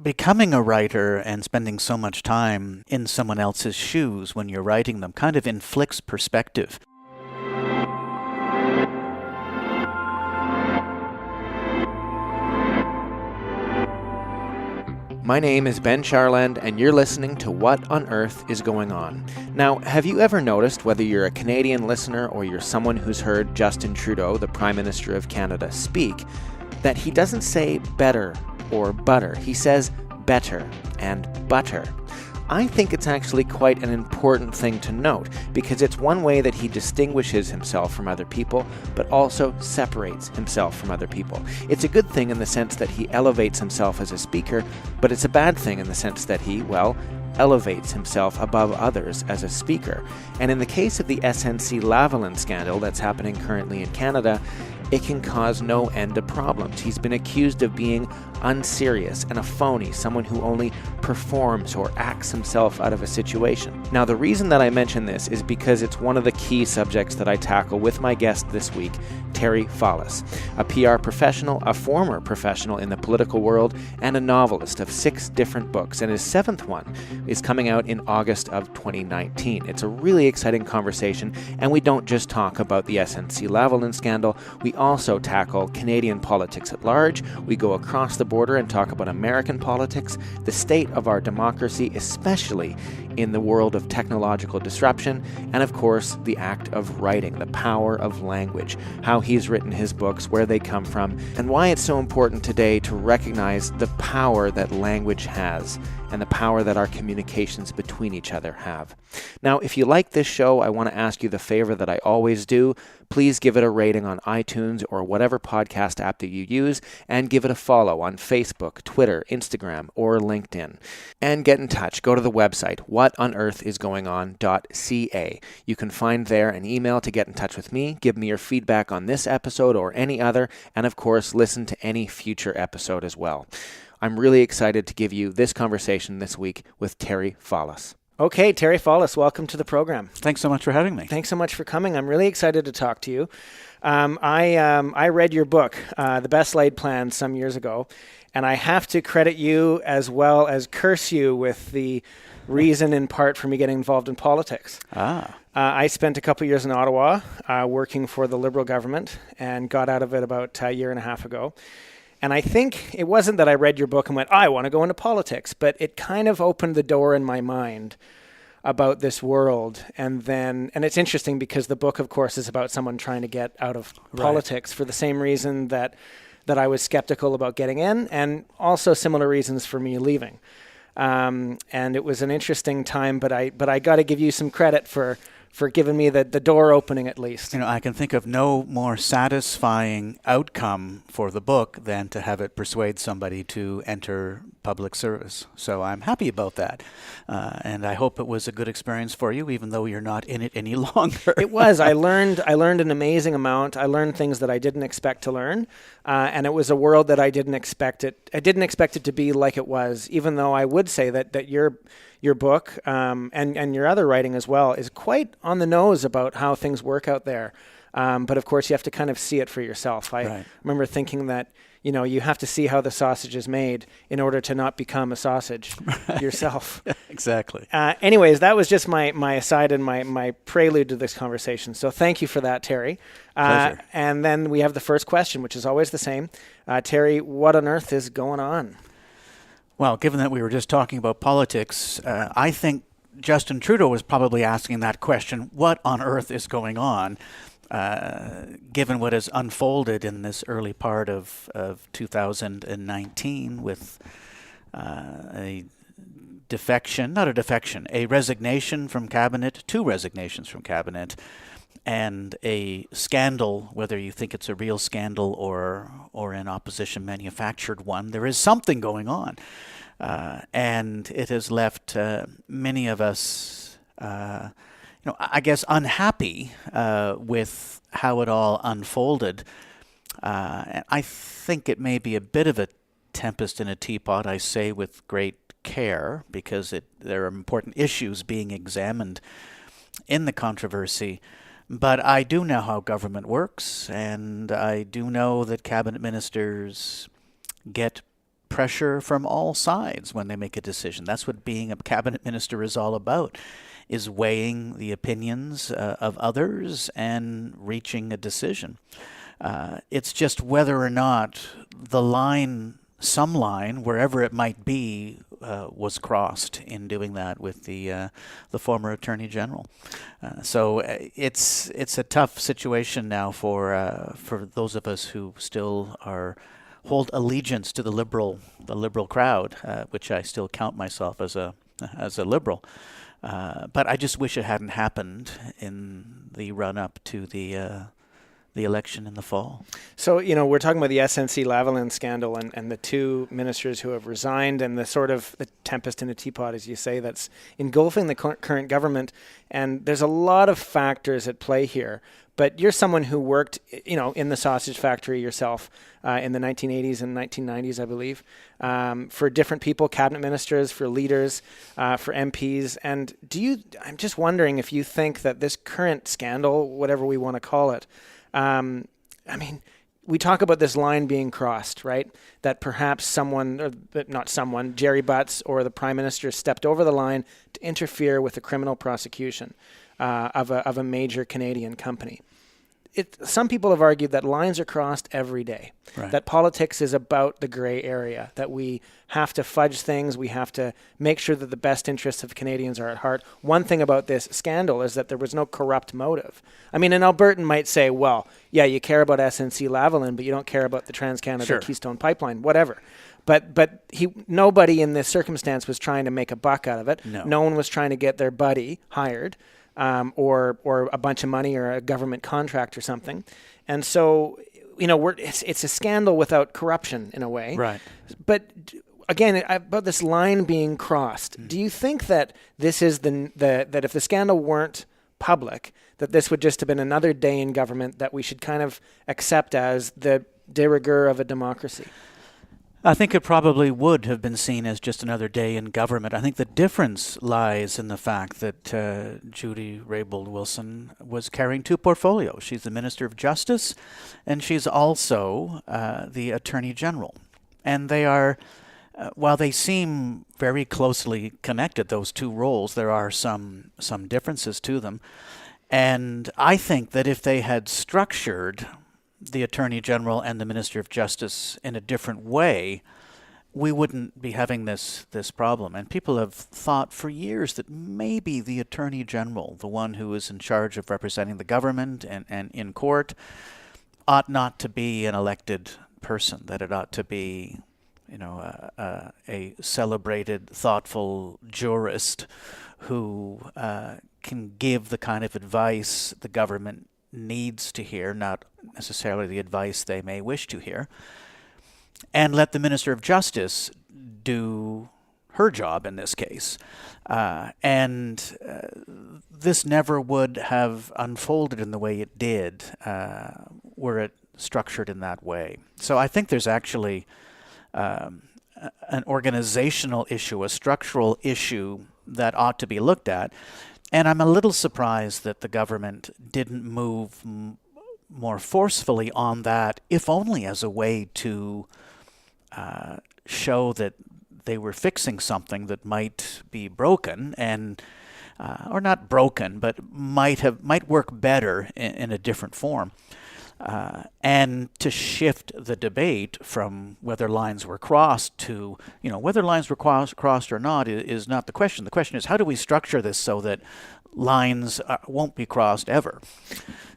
becoming a writer and spending so much time in someone else's shoes when you're writing them kind of inflicts perspective. My name is Ben Charland, and you're listening to What on Earth is Going On. Now, have you ever noticed, whether you're a Canadian listener or you're someone who's heard Justin Trudeau, the Prime Minister of Canada, speak, that he doesn't say better or butter. He says better and butter. I think it's actually quite an important thing to note, because it's one way that he distinguishes himself from other people, but also separates himself from other people. It's a good thing in the sense that he elevates himself as a speaker, but it's a bad thing in the sense that he, elevates himself above others as a speaker. And in the case of the SNC-Lavalin scandal that's happening currently in Canada, it can cause no end of problems. He's been accused of being unserious and a phony, someone who only performs or acts himself out of a situation. Now, the reason that I mention this is because it's one of the key subjects that I tackle with my guest this week, Thornley Fallis, a PR professional, a former professional in the political world, and a novelist of 6 different books, and his 7th one is coming out in August of 2019. It's a really exciting conversation, and we don't just talk about the SNC-Lavalin scandal, we also tackle Canadian politics at large, we go across the border and talk about American politics, the state of our democracy, especially in the world of technological disruption, and of course, the act of writing, the power of language, how he's written his books, where they come from, and why it's so important today to recognize the power that language has and the power that our communications between each other have. Now, if you like this show, I want to ask you the favor that I always do. Please give it a rating on iTunes or whatever podcast app that you use, and give it a follow on Facebook, Twitter, Instagram, or LinkedIn. And get in touch. Go to the website, whatonearthisgoingon.ca. You can find there an email to get in touch with me, give me your feedback on this episode or any other, and of course, listen to any future episode as well. I'm really excited to give you this conversation this week with Thornley Fallis. Okay, Thornley Fallis, welcome to the program. Thanks so much for having me. Thanks so much for coming. I'm really excited to talk to you. I read your book, The Best Laid Plans, some years ago, and I have to credit you as well as curse you with the reason in part for me getting involved in politics. I spent a couple years in Ottawa working for the Liberal government and got out of it about a year and a half ago. And I think it wasn't that I read your book and went, I want to go into politics, but it kind of opened the door in my mind about this world. And it's interesting because the book, of course, is about someone trying to get out of politics for the same reason that I was skeptical about getting in, and also similar reasons for me leaving. And it was an interesting time, but I got to give you some credit for giving me the door opening at least. I can think of no more satisfying outcome for the book than to have it persuade somebody to enter public service. So I'm happy about that. And I hope it was a good experience for you, even though you're not in it any longer. It was. I learned an amazing amount. I learned things that I didn't expect to learn. And it was a world that I didn't expect it to be like it was, even though I would say that your book and your other writing as well is quite on the nose about how things work out there. But of course, you have to kind of see it for yourself. I remember thinking that, you have to see how the sausage is made in order to not become a sausage yourself. Exactly. Anyways, that was just my aside and my prelude to this conversation. So thank you for that, Thornley. Pleasure. And then we have the first question, which is always the same. Thornley, what on earth is going on? Well, given that we were just talking about politics, I think Justin Trudeau was probably asking that question, what on earth is going on, given what has unfolded in this early part of 2019 with a resignation from cabinet, 2 resignations from cabinet, and a scandal, whether you think it's a real scandal or an opposition manufactured one. There is something going on. And it has left many of us, I guess, unhappy with how it all unfolded. And I think it may be a bit of a tempest in a teapot, I say with great care, because there are important issues being examined in the controversy. But I do know how government works, and I do know that cabinet ministers get pressure from all sides when they make a decision. That's what being a cabinet minister is all about, is weighing the opinions of others and reaching a decision. It's just whether or not the line, some line, wherever it might be, was crossed in doing that with the former Attorney General. So it's a tough situation now for those of us who still hold allegiance to the liberal crowd, which I still count myself as a liberal. But I just wish it hadn't happened in the run-up to the election in the fall. So, we're talking about the SNC-Lavalin scandal and the two ministers who have resigned and the sort of the tempest in a teapot, as you say, that's engulfing the current government. And there's a lot of factors at play here. But you're someone who worked, in the sausage factory yourself in the 1980s and 1990s, I believe, for different people, cabinet ministers, for leaders, for MPs. And I'm just wondering if you think that this current scandal, whatever we want to call it, we talk about this line being crossed, right? That perhaps Jerry Butts or the Prime Minister stepped over the line to interfere with the criminal prosecution of a major Canadian company. Some people have argued that lines are crossed every day, right? That politics is about the gray area, that we have to fudge things, we have to make sure that the best interests of Canadians are at heart. One thing about this scandal is that there was no corrupt motive. An Albertan might say, well, yeah, you care about SNC-Lavalin, but you don't care about the Trans-Canada Keystone Pipeline, whatever. But nobody in this circumstance was trying to make a buck out of it. No one was trying to get their buddy hired. Or a bunch of money or a government contract or something. And so, it's a scandal without corruption in a way. Right. But again, about this line being crossed, do you think that this is that if the scandal weren't public, that this would just have been another day in government that we should kind of accept as the de rigueur of a democracy? I think it probably would have been seen as just another day in government. I think the difference lies in the fact that Judy Raybould-Wilson was carrying two portfolios. She's the Minister of Justice, and she's also the Attorney General. And they are, while they seem very closely connected, those two roles, there are some differences to them. And I think that if they had structured the Attorney General and the Minister of Justice in a different way, we wouldn't be having this problem. And people have thought for years that maybe the Attorney General, the one who is in charge of representing the government and in court, ought not to be an elected person, that it ought to be a celebrated, thoughtful jurist who can give the kind of advice the government needs to hear, not necessarily the advice they may wish to hear, and let the Minister of Justice do her job in this case. This never would have unfolded in the way it did were it structured in that way. So I think there's actually an organizational issue, a structural issue that ought to be looked at. And I'm a little surprised that the government didn't move more forcefully on that, if only as a way to show that they were fixing something that might be broken and or not broken, but might work better in a different form. And to shift the debate from whether lines were crossed to, whether lines were crossed or not is not the question. The question is, how do we structure this so that lines won't be crossed ever?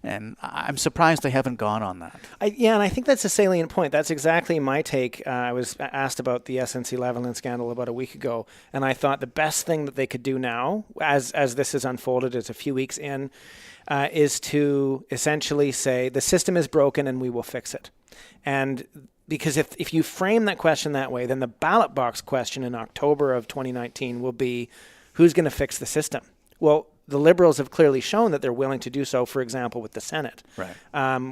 And I'm surprised they haven't gone on that. And I think that's a salient point. That's exactly my take. I was asked about the SNC-Lavalin scandal about a week ago, and I thought the best thing that they could do now, as this has unfolded, it's a few weeks in, is to essentially say the system is broken and we will fix it. And because if you frame that question that way, then the ballot box question in October of 2019 will be, who's going to fix the system? Well, the Liberals have clearly shown that they're willing to do so, for example, with the Senate. Right.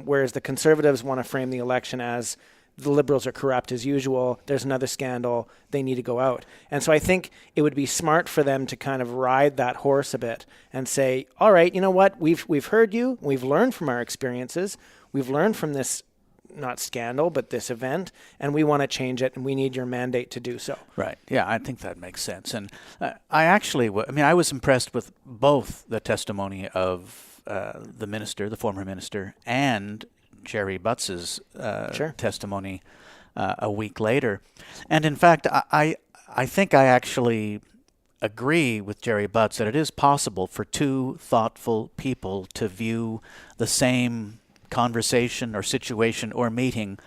Whereas the Conservatives want to frame the election as the Liberals are corrupt as usual, there's another scandal, they need to go out. And so I think it would be smart for them to kind of ride that horse a bit and say, all right, you know what, we've heard you, we've learned from our experiences, we've learned from this not scandal, but this event, and we want to change it, and we need your mandate to do so. Right. Yeah, I think that makes sense. And I was impressed with both the testimony of the former minister, and Jerry Butts's testimony a week later. And in fact, I think I actually agree with Jerry Butts that it is possible for two thoughtful people to view the same conversation or situation or meeting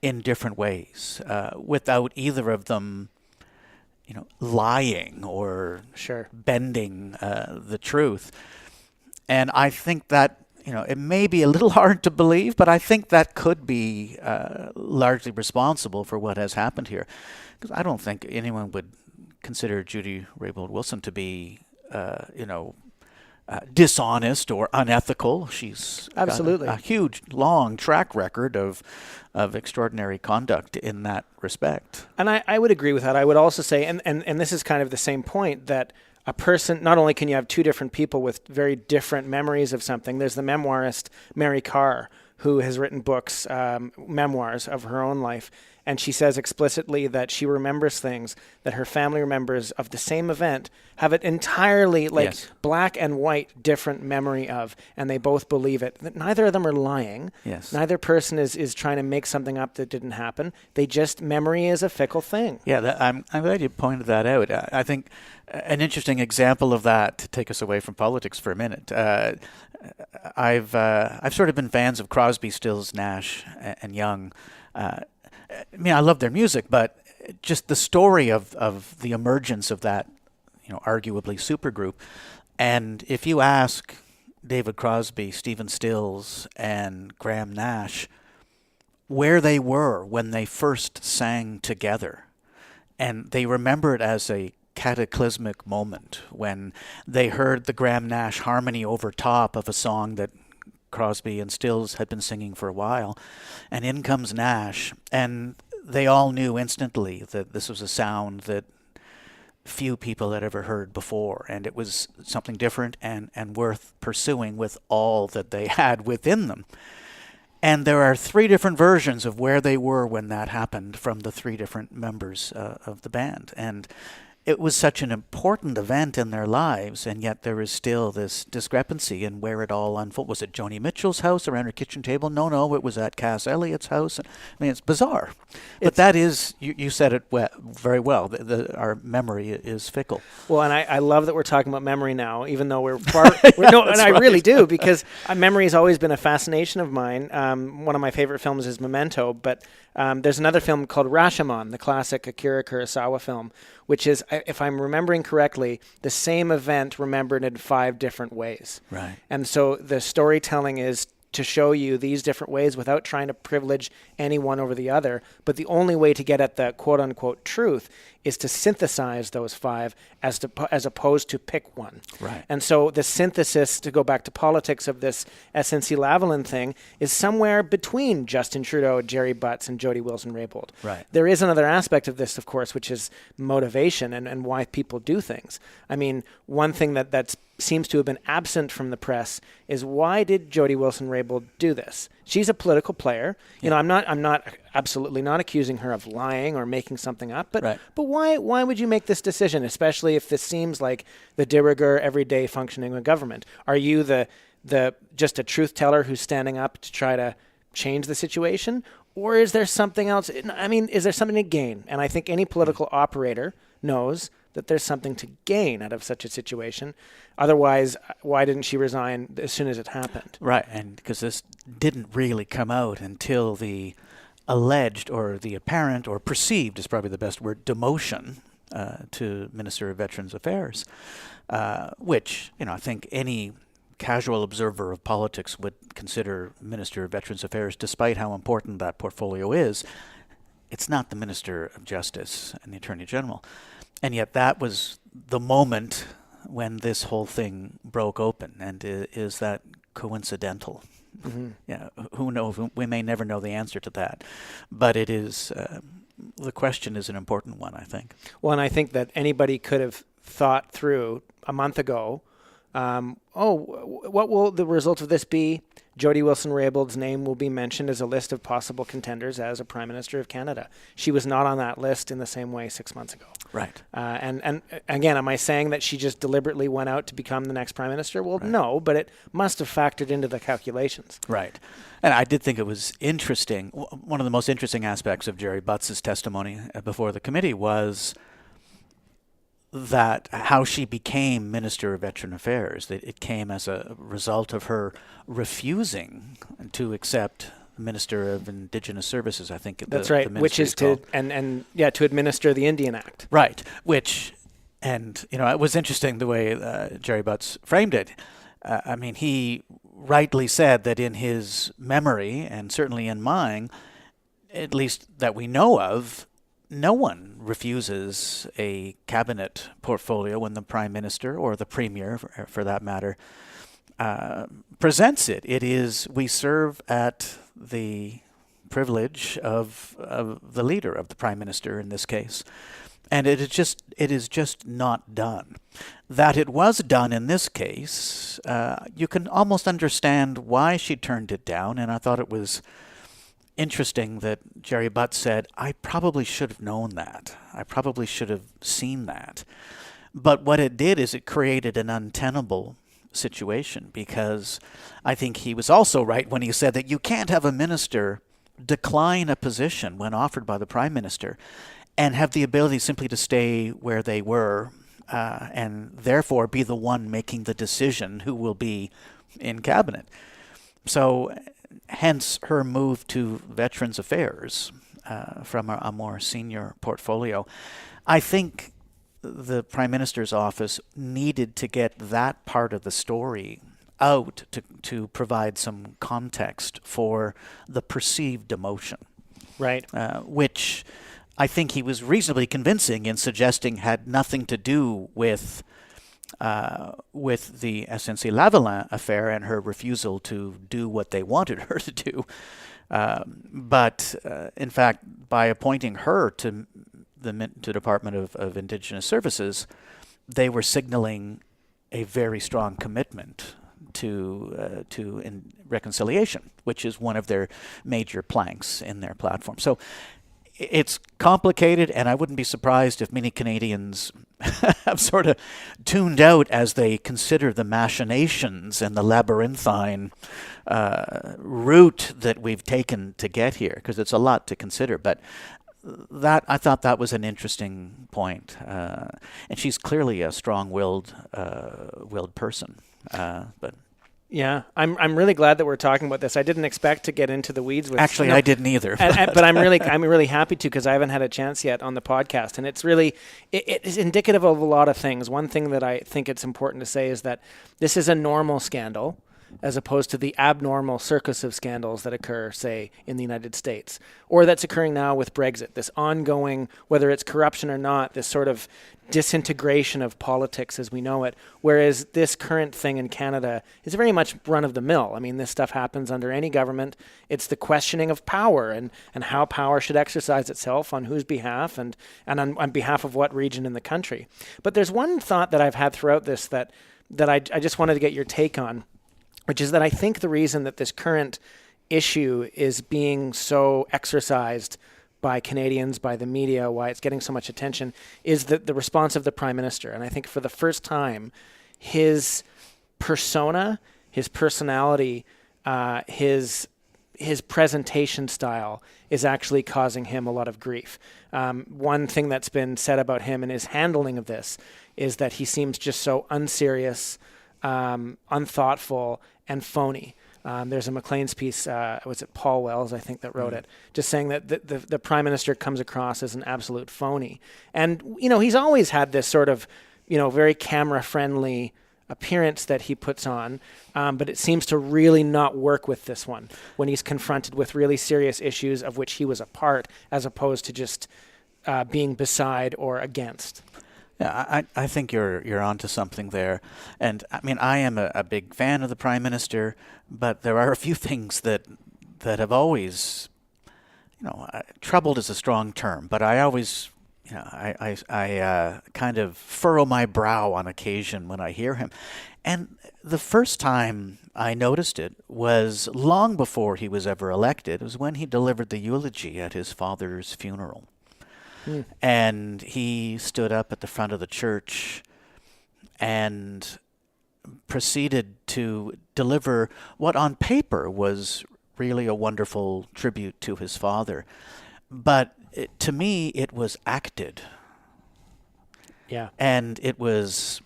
in different ways, without either of them, lying or bending the truth. And I think that, it may be a little hard to believe, but I think that could be largely responsible for what has happened here. Because I don't think anyone would consider Judy Raybould Wilson to be, dishonest or unethical. She's absolutely got a huge, long track record of extraordinary conduct in that respect. And I would agree with that. I would also say, and this is kind of the same point, that a person, not only can you have two different people with very different memories of something. There's the memoirist Mary Carr, who has written books, memoirs of her own life. And she says explicitly that she remembers things that her family remembers of the same event have it entirely black and white different memory of, and they both believe it. That neither of them are lying. Yes. Neither person is trying to make something up that didn't happen. Memory is a fickle thing. Yeah, I'm glad you pointed that out. I think an interesting example of that, to take us away from politics for a minute, I've sort of been fans of Crosby, Stills, Nash, and Young. I love their music, but just the story of the emergence of that, arguably supergroup. And if you ask David Crosby, Stephen Stills, and Graham Nash where they were when they first sang together, and they remember it as a cataclysmic moment when they heard the Graham Nash harmony over top of a song that Crosby and Stills had been singing for a while, and in comes Nash, and they all knew instantly that this was a sound that few people had ever heard before, and it was something different and worth pursuing with all that they had within them. And there are three different versions of where they were when that happened from the three different members of the band. And it was such an important event in their lives, and yet there is still this discrepancy in where it all unfolded. Was it Joni Mitchell's house around her kitchen table? No, it was at Cass Elliott's house. It's bizarre. But that is, you said it very well, our memory is fickle. Well, and I love that we're talking about memory now, even though we're far... I really do, because memory has always been a fascination of mine. One of my favorite films is Memento, but there's another film called Rashomon, the classic Akira Kurosawa film, which is, if I'm remembering correctly, the same event remembered in 5 different ways. Right. And so the storytelling is to show you these different ways without trying to privilege any one over the other. But the only way to get at the quote-unquote truth is to synthesize those 5 as opposed to pick one. Right. And so the synthesis, to go back to politics, of this SNC-Lavalin thing is somewhere between Justin Trudeau, Jerry Butts, and Jody Wilson-Raybould. Right. There is another aspect of this, of course, which is motivation and why people do things. One thing that seems to have been absent from the press is, why did Jody Wilson-Raybould do this? She's a political player. Yeah. I'm not absolutely not accusing her of lying or making something up, but right. but why would you make this decision, especially if this seems like the de rigueur everyday functioning of government? Are you the just a truth teller who's standing up to try to change the situation, or is there something else? Is there something to gain? And I think any political operator knows that there's something to gain out of such a situation. Otherwise, why didn't she resign as soon as it happened? Right, and because this didn't really come out until the alleged, or the apparent, or perceived is probably the best word, demotion to Minister of Veterans Affairs, which, I think any casual observer of politics would consider Minister of Veterans Affairs, despite how important that portfolio is. It's not the Minister of Justice and the Attorney General. And yet that was the moment when this whole thing broke open. And is that coincidental? Mm-hmm. Yeah, who knows? We may never know the answer to that. But it is, the question is an important one, I think. Well, and I think that anybody could have thought through a month ago What will the result of this be? Jody Wilson-Raybould's name will be mentioned as a list of possible contenders as a Prime Minister of Canada. She was not on that list in the same way 6 months ago. Right. And again, am I saying that she just deliberately went out to become the next Prime Minister? Well, Right. no, but it must have factored into the calculations. Right. And I did think it was interesting. One of the most interesting aspects of Jerry Butts' testimony before the committee was that how she became Minister of Veteran Affairs. That it came as a result of her refusing to accept Minister of Indigenous Services, I think. That's right, which is to administer the Indian Act. Right, which, and it was interesting the way Jerry Butts framed it. I mean, he rightly said that in his memory, and certainly in mine, at least that we know of, no one refuses a cabinet portfolio when the Prime Minister, or the Premier for that matter, presents it. It is, we serve at the privilege of the leader, of the Prime Minister in this case. And it is just not done. That it was done in this case, you can almost understand why she turned it down, and I thought it was interesting that Jerry Butts said, I probably should have known that. I probably should have seen that. But what it did is it created an untenable situation, because I think he was also right when he said that you can't have a minister decline a position when offered by the Prime Minister and have the ability simply to stay where they were and therefore be the one making the decision who will be in cabinet. So hence her move to Veterans Affairs from a more senior portfolio. I think the Prime Minister's office needed to get that part of the story out to provide some context for the perceived demotion. Right. Which I think he was reasonably convincing in suggesting had nothing to do with the SNC-Lavalin affair and her refusal to do what they wanted her to do. But in fact, by appointing her to the Department of Indigenous Services, they were signaling a very strong commitment to reconciliation, which is one of their major planks in their platform. So it's complicated, and I wouldn't be surprised if many Canadians have sort of tuned out as they consider the machinations and the labyrinthine route that we've taken to get here, because it's a lot to consider. But I thought that was an interesting point, and she's clearly a strong-willed person. But yeah, I'm really glad that we're talking about this. I didn't expect to get into the weeds with. Actually, I didn't either. But I'm really happy to, because I haven't had a chance yet on the podcast, and it's really it is indicative of a lot of things. One thing that I think it's important to say is that this is a normal scandal, as opposed to the abnormal circus of scandals that occur, say, in the United States, or that's occurring now with Brexit, this ongoing, whether it's corruption or not, this sort of disintegration of politics as we know it, whereas this current thing in Canada is very much run-of-the-mill. I mean, this stuff happens under any government. It's the questioning of power and how power should exercise itself, on whose behalf, and on behalf of what region in the country. But there's one thought that I've had throughout this that I just wanted to get your take on, which is that I think the reason that this current issue is being so exercised by Canadians, by the media, why it's getting so much attention, is the response of the Prime Minister. And I think for the first time, his persona, his personality, his presentation style is actually causing him a lot of grief. One thing that's been said about him and his handling of this is that he seems just so unserious, unthoughtful, and phony. There's a McClelland's piece, was it Paul Wells, I think, that wrote it, just saying that the Prime Minister comes across as an absolute phony. And, he's always had this sort of, very camera-friendly appearance that he puts on, but it seems to really not work with this one when he's confronted with really serious issues of which he was a part, as opposed to just being beside or against. Yeah, I think you're onto something there. And I mean, I am a big fan of the Prime Minister, but there are a few things that have always, troubled is a strong term, but I always, I kind of furrow my brow on occasion when I hear him. And the first time I noticed it was long before he was ever elected. It was when he delivered the eulogy at his father's funeral. And he stood up at the front of the church and proceeded to deliver what on paper was really a wonderful tribute to his father. But to me, it was acted. Yeah. And it was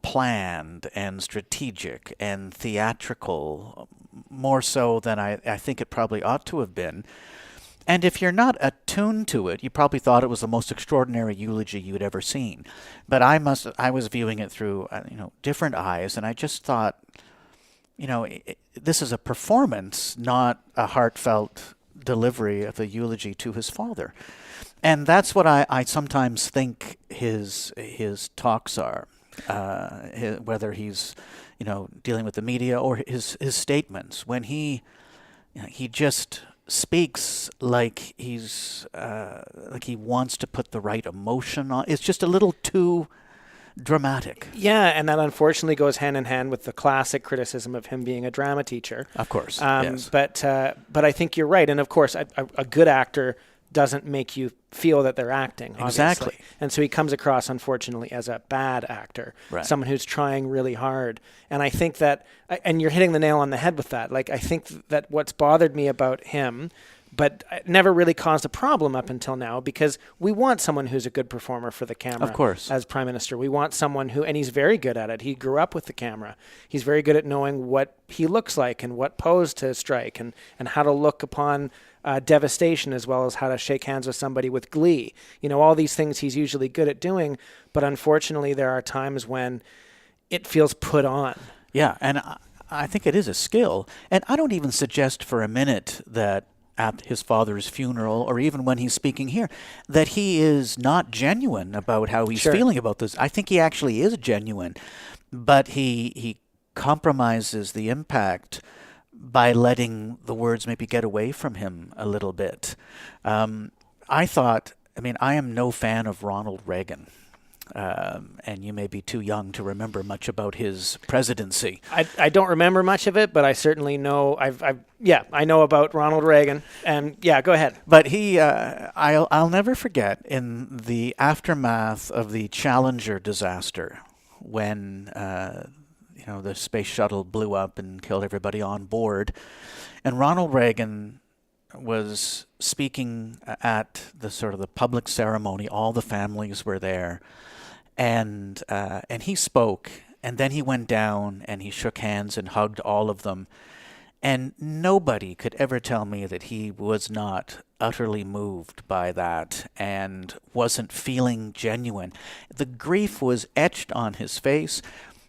planned and strategic and theatrical, more so than I think it probably ought to have been. And if you're not attuned to it, you probably thought it was the most extraordinary eulogy you'd ever seen. But I was viewing it through different eyes, and I just thought, this is a performance, not a heartfelt delivery of a eulogy to his father. And that's what I sometimes think his talks are, whether he's dealing with the media or his statements, when he just speaks like he's like he wants to put the right emotion on. It's just a little too dramatic. Yeah, and that unfortunately goes hand in hand with the classic criticism of him being a drama teacher. Of course, yes. But I think you're right, and of course, a good actor doesn't make you feel that they're acting. Obviously. Exactly. And so he comes across, unfortunately, as a bad actor, right. Someone who's trying really hard. And I think that, and you're hitting the nail on the head with that. Like, I think that what's bothered me about him, but it never really caused a problem up until now, because we want someone who's a good performer for the camera. Of course. As Prime Minister. We want someone who, and he's very good at it. He grew up with the camera. He's very good at knowing what he looks like and what pose to strike and how to look upon devastation, as well as how to shake hands with somebody with glee. All these things he's usually good at doing, but unfortunately there are times when it feels put on. Yeah, and I think it is a skill. And I don't even suggest for a minute that at his father's funeral, or even when he's speaking here, that he is not genuine about how he's feeling about this. I think he actually is genuine, but he compromises the impact by letting the words maybe get away from him a little bit. I am no fan of Ronald Reagan. And you may be too young to remember much about his presidency. I don't remember much of it, but I certainly know. I know about Ronald Reagan. And go ahead. But I'll never forget, in the aftermath of the Challenger disaster, when the space shuttle blew up and killed everybody on board, and Ronald Reagan was speaking at the public ceremony. All the families were there. And he spoke, and then he went down and he shook hands and hugged all of them. And nobody could ever tell me that he was not utterly moved by that and wasn't feeling genuine. The grief was etched on his face.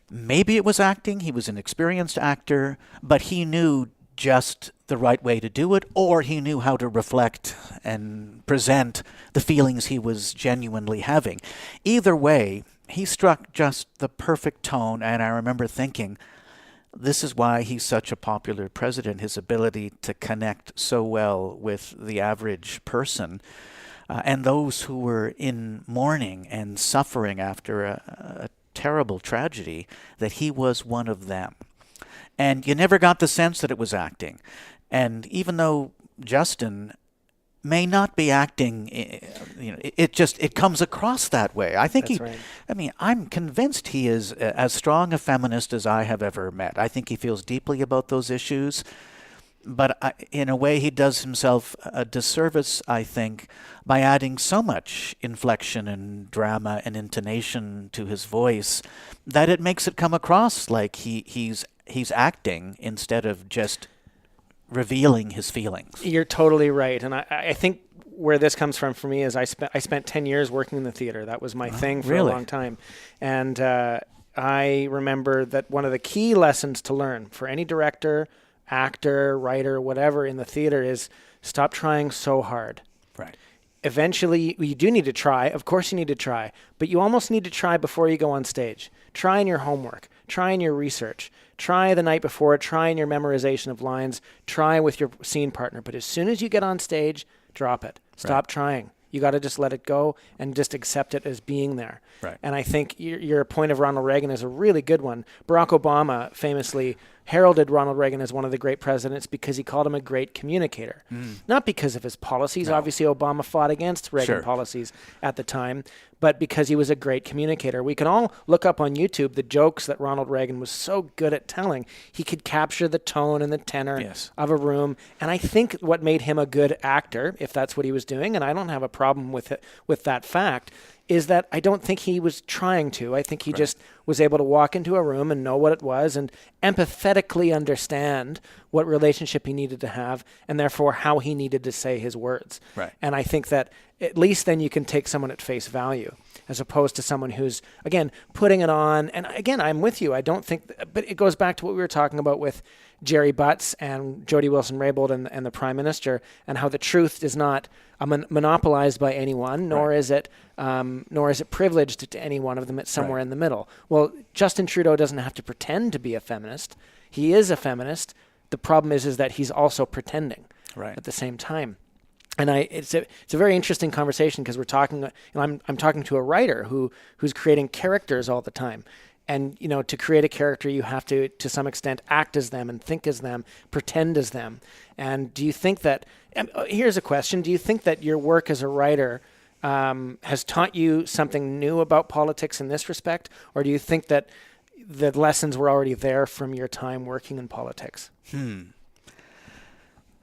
Maybe it was acting. He was an experienced actor, but he knew just the right way to do it, or he knew how to reflect and present the feelings he was genuinely having. Either way, he struck just the perfect tone, and I remember thinking, this is why he's such a popular president, his ability to connect so well with the average person, and those who were in mourning and suffering after a terrible tragedy, that he was one of them. And you never got the sense that it was acting. And even though Justin may not be acting, it comes across that way. I think I'm convinced he is as strong a feminist as I have ever met. I think he feels deeply about those issues. But in a way, he does himself a disservice, I think, by adding so much inflection and drama and intonation to his voice that it makes it come across like he's acting instead of just revealing his feelings. You're totally right. And I think where this comes from for me is I spent 10 years working in the theater. That was my thing for a long time. And I remember that one of the key lessons to learn for any director, actor, writer, whatever in the theater is stop trying so hard. Right. Eventually, you do need to try. Of course you need to try. But you almost need to try before you go on stage. Try in your homework. Try in your research. Try the night before. Try in your memorization of lines. Try with your scene partner. But as soon as you get on stage, drop it. Stop trying. You got to just let it go and just accept it as being there. Right. And I think your point of Ronald Reagan is a really good one. Barack Obama famously heralded Ronald Reagan as one of the great presidents because he called him a great communicator. Not because of his policies. No. Obviously, Obama fought against Reagan policies at the time, but because he was a great communicator. We can all look up on YouTube the jokes that Ronald Reagan was so good at telling. He could capture the tone and the tenor of a room. And I think what made him a good actor, if that's what he was doing, and I don't have a problem with that fact, is that I don't think he was trying to. I think he just was able to walk into a room and know what it was and empathetically understand what relationship he needed to have and therefore how he needed to say his words. Right. And I think that at least then you can take someone at face value as opposed to someone who's, again, putting it on. And again, I'm with you. I don't think, but it goes back to what we were talking about with Jerry Butts and Jody Wilson-Raybould and the Prime Minister, and how the truth is not monopolized by anyone, nor is it privileged to any one of them. It's somewhere in the middle. Well, Justin Trudeau doesn't have to pretend to be a feminist. He is a feminist. The problem is that he's also pretending at the same time. And it's a very interesting conversation because we're talking. I'm talking to a writer who's creating characters all the time. And, to create a character, you have to some extent, act as them and think as them, pretend as them. And do you think that, here's a question, do you think that your work as a writer has taught you something new about politics in this respect? Or do you think that the lessons were already there from your time working in politics?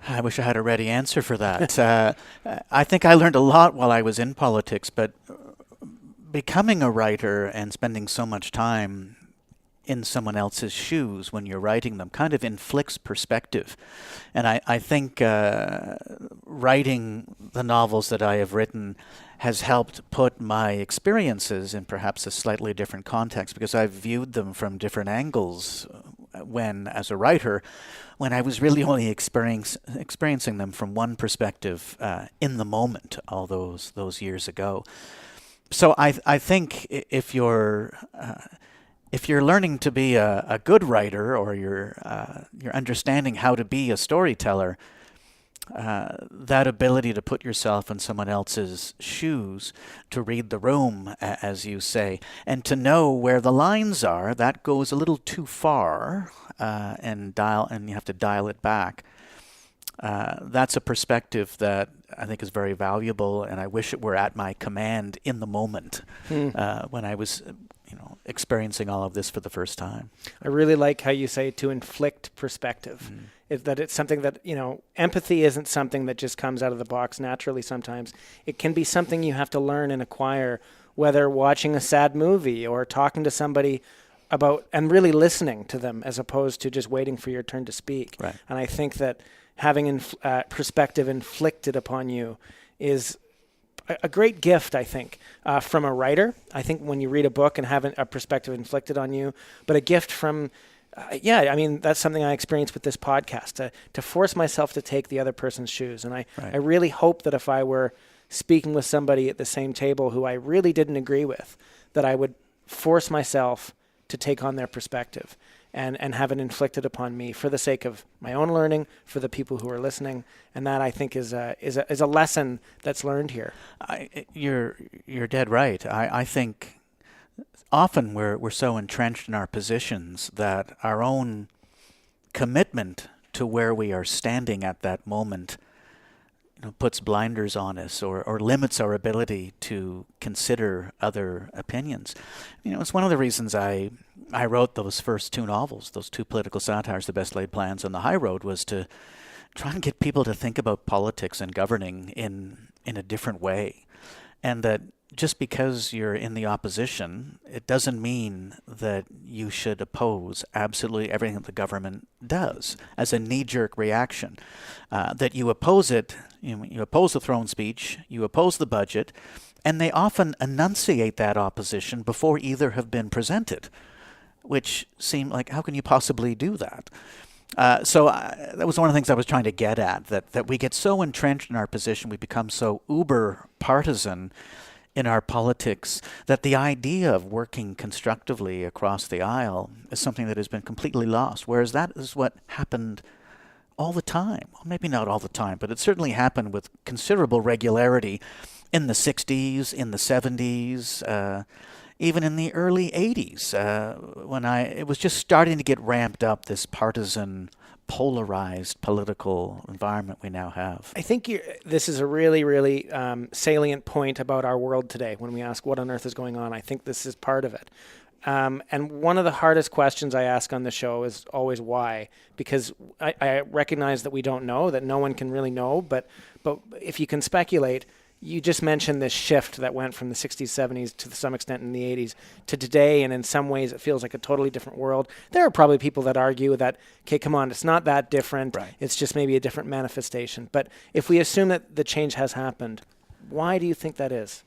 I wish I had a ready answer for that. I think I learned a lot while I was in politics, but becoming a writer and spending so much time in someone else's shoes when you're writing them kind of inflicts perspective. And I think writing the novels that I have written has helped put my experiences in perhaps a slightly different context because I've viewed them from different angles as a writer, when I was really only experiencing them from one perspective in the moment all those years ago. So I think if you're learning to be a good writer, or you're understanding how to be a storyteller, that ability to put yourself in someone else's shoes, to read the room, as you say, and to know where the lines are, that goes a little too far, and you have to dial it back. That's a perspective that I think is very valuable, and I wish it were at my command in the moment when I was, experiencing all of this for the first time. I really like how you say to inflict perspective. It's something that, empathy isn't something that just comes out of the box naturally sometimes. It can be something you have to learn and acquire, whether watching a sad movie or talking to somebody about and really listening to them as opposed to just waiting for your turn to speak. Right. And I think that having perspective inflicted upon you is a great gift, I think, from a writer. I think when you read a book and have a perspective inflicted on you, but a gift from, that's something I experienced with this podcast, to force myself to take the other person's shoes. And I really hope that if I were speaking with somebody at the same table who I really didn't agree with, that I would force myself to take on their perspective and have it inflicted upon me for the sake of my own learning, for the people who are listening. And that, I think, is a lesson that's learned here. You're dead right. I think often we're so entrenched in our positions that our own commitment to where we are standing at that moment puts blinders on us or limits our ability to consider other opinions. It's one of the reasons I wrote those first two novels, those two political satires, The Best Laid Plans and The High Road, was to try and get people to think about politics and governing in a different way. And that just because you're in the opposition, it doesn't mean that you should oppose absolutely everything that the government does as a knee-jerk reaction. That you oppose it, you oppose the throne speech, you oppose the budget, and they often enunciate that opposition before either have been presented, which seemed like, how can you possibly do that? So that was one of the things I was trying to get at, that we get so entrenched in our position, we become so uber partisan in our politics, that the idea of working constructively across the aisle is something that has been completely lost, whereas that is what happened all the time. Well, maybe not all the time, but it certainly happened with considerable regularity in the 60s, in the 70s, even in the early 80s, when it was just starting to get ramped up, this partisan, polarized political environment we now have. I think this is a really, really salient point about our world today when we ask what on earth is going on. I think this is part of it. And one of the hardest questions I ask on the show is always why, because I recognize that we don't know, that no one can really know, but if you can speculate, you just mentioned this shift that went from the 60s, 70s to some extent in the 80s to today, and in some ways it feels like a totally different world. There are probably people that argue that, okay, come on, it's not that different. Right. It's just maybe a different manifestation. But if we assume that the change has happened, why do you think that is?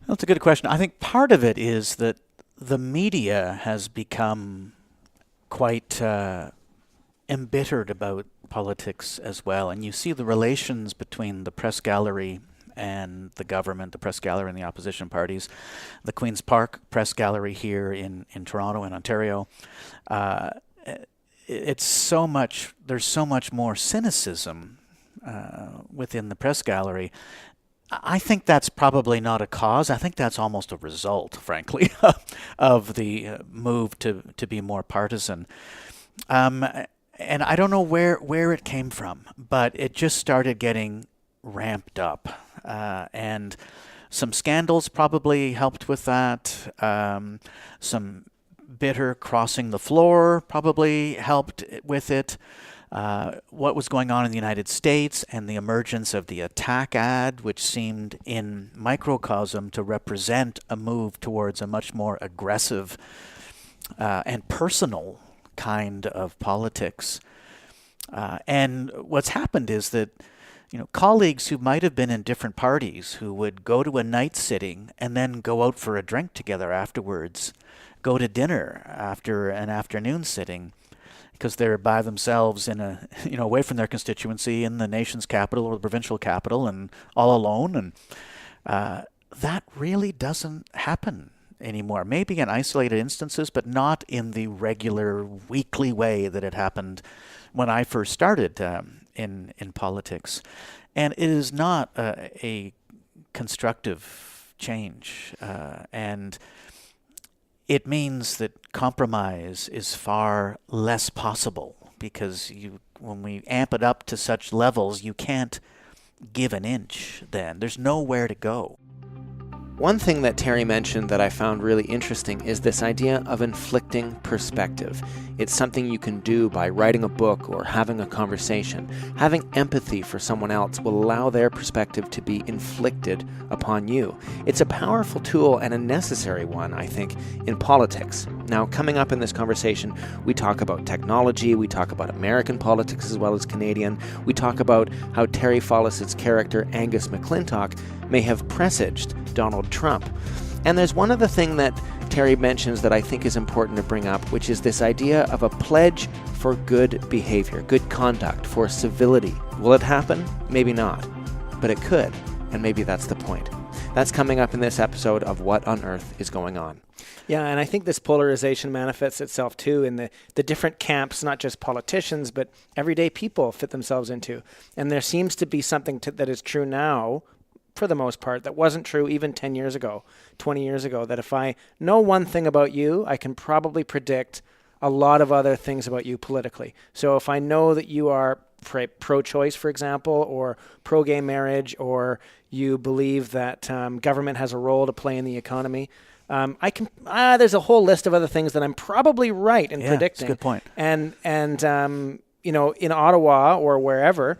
That's a good question. I think part of it is that the media has become quite embittered about politics as well. And you see the relations between the press gallery and the government, the press gallery and the opposition parties, the Queen's Park press gallery here in Toronto and Ontario. It's so much, there's so much more cynicism within the press gallery. I think that's probably not a cause. I think that's almost a result, frankly, of the move to be more partisan. And I don't know where it came from, but it just started getting ramped up. And some scandals probably helped with that. Some bitter crossing the floor probably helped with it. What was going on in the United States and the emergence of the attack ad, which seemed in microcosm to represent a move towards a much more aggressive and personal kind of politics. And what's happened is that, colleagues who might have been in different parties who would go to a night sitting and then go out for a drink together afterwards, go to dinner after an afternoon sitting, because they're by themselves in away from their constituency in the nation's capital or the provincial capital and all alone. And that really doesn't happen anymore. Maybe in isolated instances, but not in the regular weekly way that it happened when I first started in politics. And it is not a constructive change. And it means that compromise is far less possible, because when we amp it up to such levels, you can't give an inch then. There's nowhere to go. One thing that Terry mentioned that I found really interesting is this idea of inflicting perspective. It's something you can do by writing a book or having a conversation. Having empathy for someone else will allow their perspective to be inflicted upon you. It's a powerful tool and a necessary one, I think, in politics. Now, coming up in this conversation, we talk about technology, we talk about American politics as well as Canadian, we talk about how Terry Fallis' character Angus McClintock may have presaged Donald Trump. And there's one other thing that Terry mentions that I think is important to bring up, which is this idea of a pledge for good behavior, good conduct, for civility. Will it happen? Maybe not. But it could, and maybe that's the point. That's coming up in this episode of What on Earth is Going On. Yeah, and I think this polarization manifests itself too in the different camps, not just politicians, but everyday people fit themselves into. And there seems to be something that is true now, for the most part, that wasn't true even 10 years ago, 20 years ago, that if I know one thing about you, I can probably predict a lot of other things about you politically. So if I know that you are pro-choice, for example, or pro-gay marriage, or you believe that government has a role to play in the economy, there's a whole list of other things that I'm probably right in predicting. That's a good point. And in Ottawa or wherever,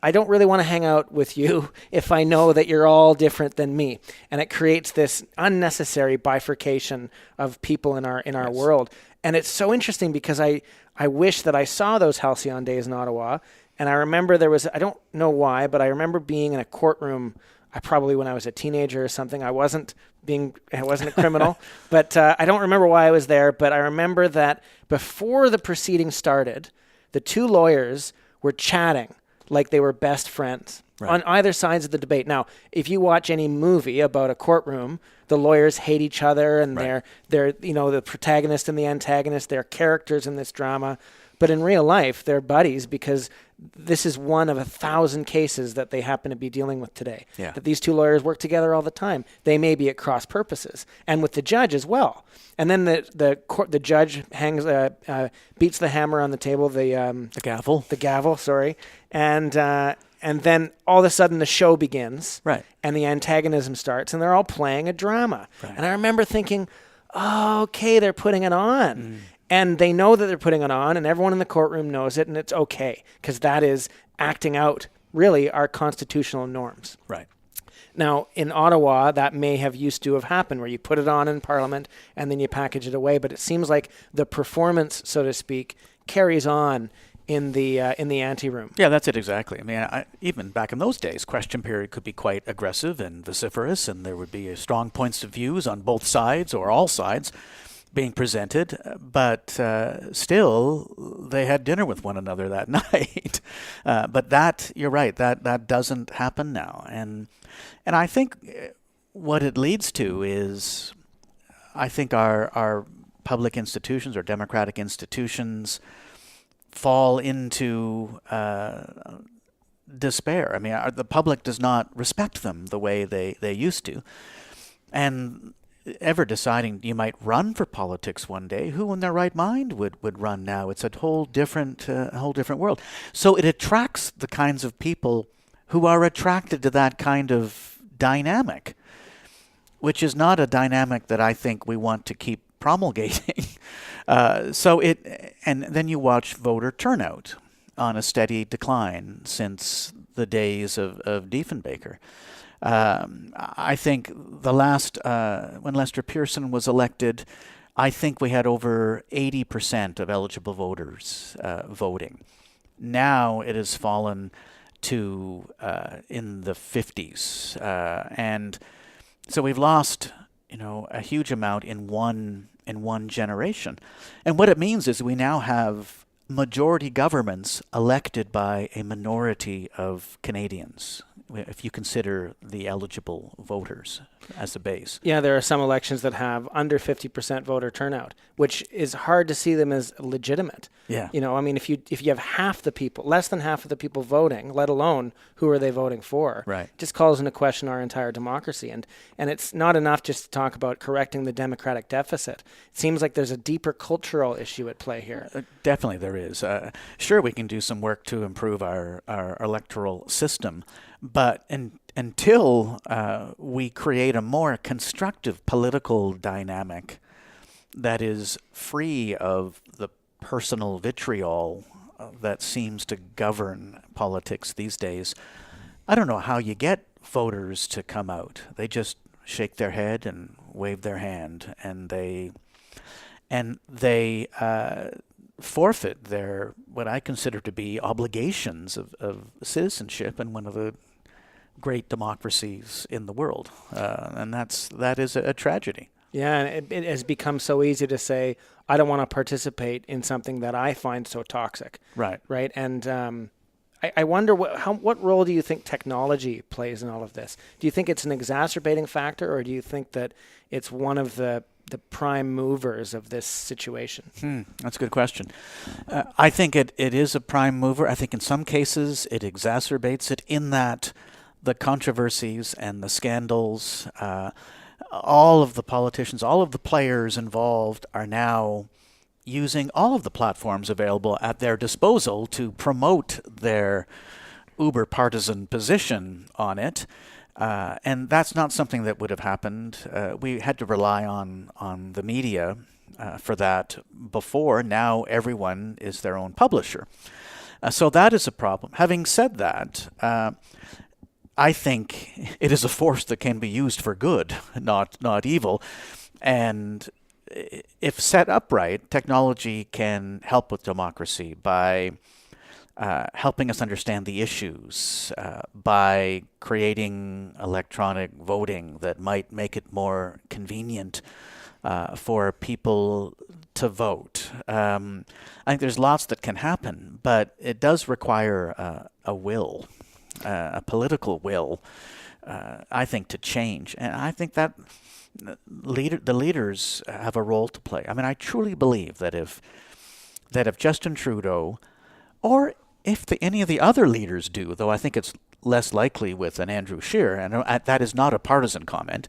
I don't really want to hang out with you if I know that you're all different than me. And it creates this unnecessary bifurcation of people in our world. And it's so interesting because I wish that I saw those halcyon days in Ottawa. And I remember I don't know why, but I remember being in a courtroom, probably when I was a teenager or something. I wasn't a criminal, but I don't remember why I was there. But I remember that before the proceeding started, the two lawyers were chatting like they were best friends on either sides of the debate. Now, if you watch any movie about a courtroom, the lawyers hate each other and they're the protagonist and the antagonist, they're characters in this drama. But in real life, they're buddies because this is one of 1,000 cases that they happen to be dealing with today. Yeah. That these two lawyers work together all the time. They may be at cross purposes, and with the judge as well. And then the judge beats the hammer on the table, the gavel, sorry, and then all of a sudden the show begins, Right. and the antagonism starts, and they're all playing a drama. Right. And I remember thinking, oh, okay, they're putting it on. And they know that they're putting it on, and everyone in the courtroom knows it, and it's okay, because that is acting out, really, our constitutional norms. Right. Now, in Ottawa, that may have used to have happened, where you put it on in Parliament, and then you package it away. But it seems like the performance, so to speak, carries on in the anteroom. Yeah, that's it exactly. I mean, even back in those days, question period could be quite aggressive and vociferous, and there would be strong points of views on both sides or all sides being presented, but still they had dinner with one another that night. But that, you're right, that doesn't happen now. And I think what it leads to is, I think our public institutions or democratic institutions fall into despair. I mean, the public does not respect them the way they used to. And ever deciding you might run for politics one day, who in their right mind would run now? It's a whole different world. So it attracts the kinds of people who are attracted to that kind of dynamic, which is not a dynamic that I think we want to keep promulgating. And then you watch voter turnout on a steady decline since the days of Diefenbaker. I think the last, when Lester Pearson was elected, I think we had over 80% of eligible voters voting. Now it has fallen to in the 50s. And so we've lost, a huge amount in one generation. And what it means is we now have majority governments elected by a minority of Canadians, if you consider the eligible voters as a base. Yeah, there are some elections that have under 50% voter turnout, which is hard to see them as legitimate. Yeah. I mean, if you have half the people, less than half of the people voting, let alone who are they voting for, right, just calls into question our entire democracy. And it's not enough just to talk about correcting the democratic deficit. It seems like there's a deeper cultural issue at play here. Definitely there is. Sure, we can do some work to improve our electoral system, but until we create a more constructive political dynamic that is free of the personal vitriol that seems to govern politics these days, I don't know how you get voters to come out. They just shake their head and wave their hand, and they forfeit their, what I consider to be, obligations of citizenship in one of the great democracies in the world, and that is a tragedy. Yeah, and it has become so easy to say, I don't want to participate in something that I find so toxic. Right. Right. And I wonder what role do you think technology plays in all of this? Do you think it's an exacerbating factor, or do you think that it's one of the prime movers of this situation? That's a good question. I think it is a prime mover. I think in some cases it exacerbates it, in that the controversies and the scandals, all of the politicians, all of the players involved are now using all of the platforms available at their disposal to promote their uber partisan position on it. And that's not something that would have happened. We had to rely on the media for that before. Now everyone is their own publisher. So that is a problem. Having said that, I think it is a force that can be used for good, not evil. And if set up right, technology can help with democracy by helping us understand the issues, by creating electronic voting that might make it more convenient for people to vote. I think there's lots that can happen, but it does require a will. A political will, I think, to change. And I think that the leaders have a role to play. I mean, I truly believe that if that if Justin Trudeau, or if any of the other leaders do, though I think it's less likely with an Andrew Scheer, and that is not a partisan comment,